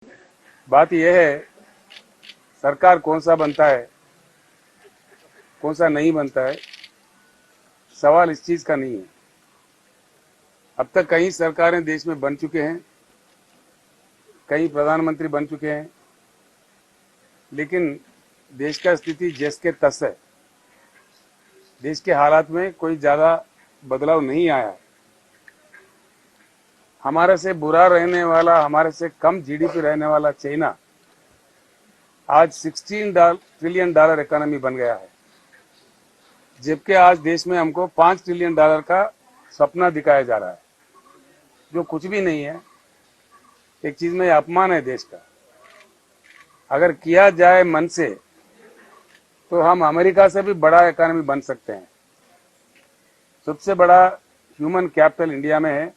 बात यह है, सरकार कौन सा बनता है, कौन सा नहीं बनता है, सवाल इस चीज का नहीं है। अब तक कई सरकारें देश में बन चुके हैं, कई प्रधानमंत्री बन चुके हैं, लेकिन देश का स्थिति जैस के तस है। देश के हालात में कोई ज्यादा बदलाव नहीं आया। हमारे से बुरा रहने वाला, हमारे से कम जीडीपी रहने वाला चाइना आज $16 ट्रिलियन इकोनॉमी बन गया है, जबकि आज देश में हमको $5 ट्रिलियन का सपना दिखाया जा रहा है, जो कुछ भी नहीं है। एक चीज में अपमान है देश का। अगर किया जाए मन से तो हम अमेरिका से भी बड़ा इकोनॉमी बन सकते हैं। सबसे बड़ा ह्यूमन कैपिटल इंडिया में है,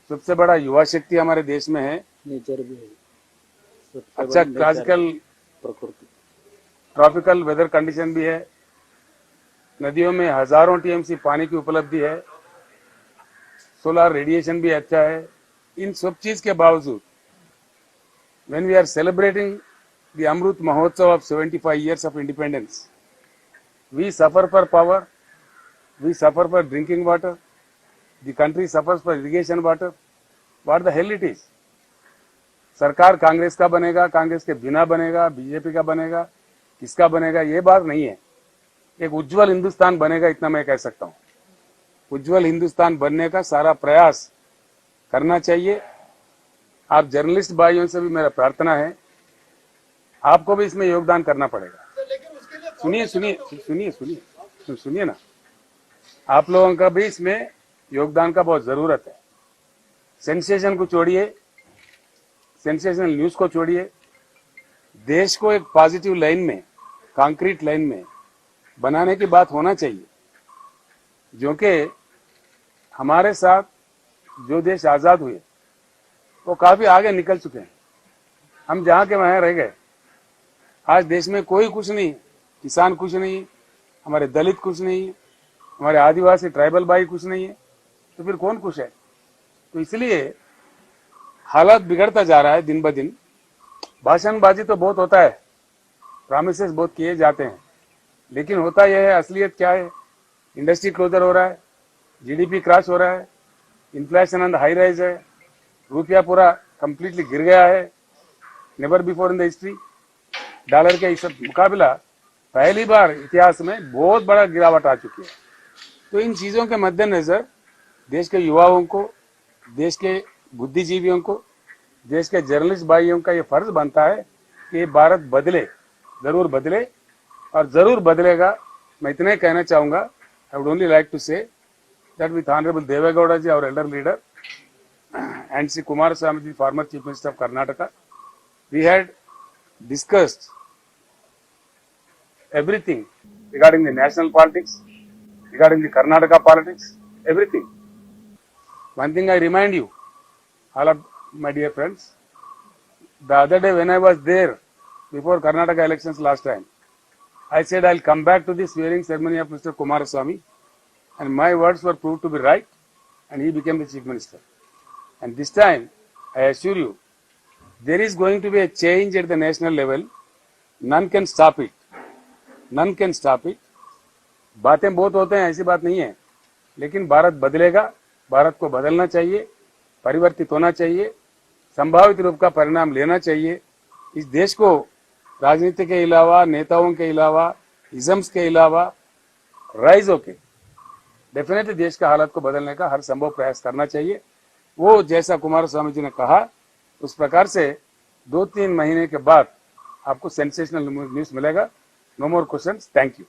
सबसे बड़ा युवा शक्ति हमारे देश में है, नेचर भी है, अच्छा क्लासिकल ट्रॉपिकल वेदर कंडीशन भी है, नदियों में हजारों टीएमसी पानी की उपलब्धि है, सोलर रेडिएशन भी अच्छा है। इन सब चीज के बावजूद when we are celebrating the Amrut Mahotsav of 75 years of independence, we suffer for power, we suffer for drinking water, the country suffers for irrigation water. What the hell it is? सरकार कांग्रेस का बनेगा, कांग्रेस के बिना बनेगा, BJP का बनेगा, किसका बनेगा ये बात नहीं है। एक उज्जवल हिंदुस्तान बनेगा, इतना मैं कह सकता हूं। उज्जवल हिंदुस्तान बनने का सारा प्रयास करना चाहिए। आप जर्नलिस्ट भाइयों से भी मेरा प्रार्थना है, आपको भी इसमें योगदान करना पड़ेगा। सुनिए ना, आप लोगों का भी इसमें योगदान का बहुत जरूरत है। सेंसेशन को छोड़िए, सेंसेशनल न्यूज को छोड़िए, देश को एक पॉजिटिव लाइन में, कंक्रीट लाइन में बनाने की बात होना चाहिए। जो कि हमारे साथ जो देश आजाद हुए वो काफी आगे निकल चुके हैं, हम जहां के वहां रह गए। आज देश में कोई कुछ नहीं, किसान कुछ नहीं, हमारे दलित कुछ नहीं, हमारे आदिवासी ट्राइबल भाई कुछ नहीं है, तो फिर कौन कुछ है? तो इसलिए हालात बिगड़ता जा रहा है दिन ब दिन। भाषणबाजी तो बहुत होता है, प्रॉमिसेस बहुत किए जाते हैं, लेकिन होता यह है, असलियत क्या है? इंडस्ट्री क्लोजर हो रहा है, जीडीपी क्रैश हो रहा है, inflation on the high rise है, रुपया पूरा कंप्लीटली गिर गया है, never before in the history. Dollar के इस मुकाबला पहली बार इतिहास में बहुत बड़ा गिरावट आ चुकी है। तो इन चीजों के मद्देनजर देश के युवाओं को, देश के बुद्धिजीवियों को, देश के जर्नलिस्ट भाइयों का ये फर्ज बनता है कि भारत बदले, जरूर बदले और जरूर बदलेगा। मैं इतने कहना चाहूंगा, I would only like to say that with Honorable Devegowda ji, our elder leader, and Sri Kumaraswamy ji, former Chief Minister of Karnataka, we had discussed everything regarding the national politics, regarding the Karnataka politics, everything. One thing I remind you, all of my dear friends, the other day when I was there before Karnataka elections last time, I said I'll come back to the swearing ceremony of Mr. Kumaraswamy, and my words were proved to be right, and he became the chief minister. And this time, I assure you, there is going to be a change at the national level. None can stop it. None can stop it. बातें बहुत होते हैं, ऐसी बात नहीं है, लेकिन भारत बदलेगा। भारत को बदलना चाहिए, परिवर्तित होना चाहिए, संभावित रूप का परिणाम लेना चाहिए। इस देश को राजनीति के अलावा, नेताओं के अलावा, इजम्स के अलावा राइज होके डेफिनेटली देश का हालत को बदलने का हर संभव प्रयास करना चाहिए। वो जैसा कुमारस्वामी जी ने कहा, उस प्रकार से 2-3 महीने के बाद आपको सेंसेशनल न्यूज मिलेगा। No more questions, thank you.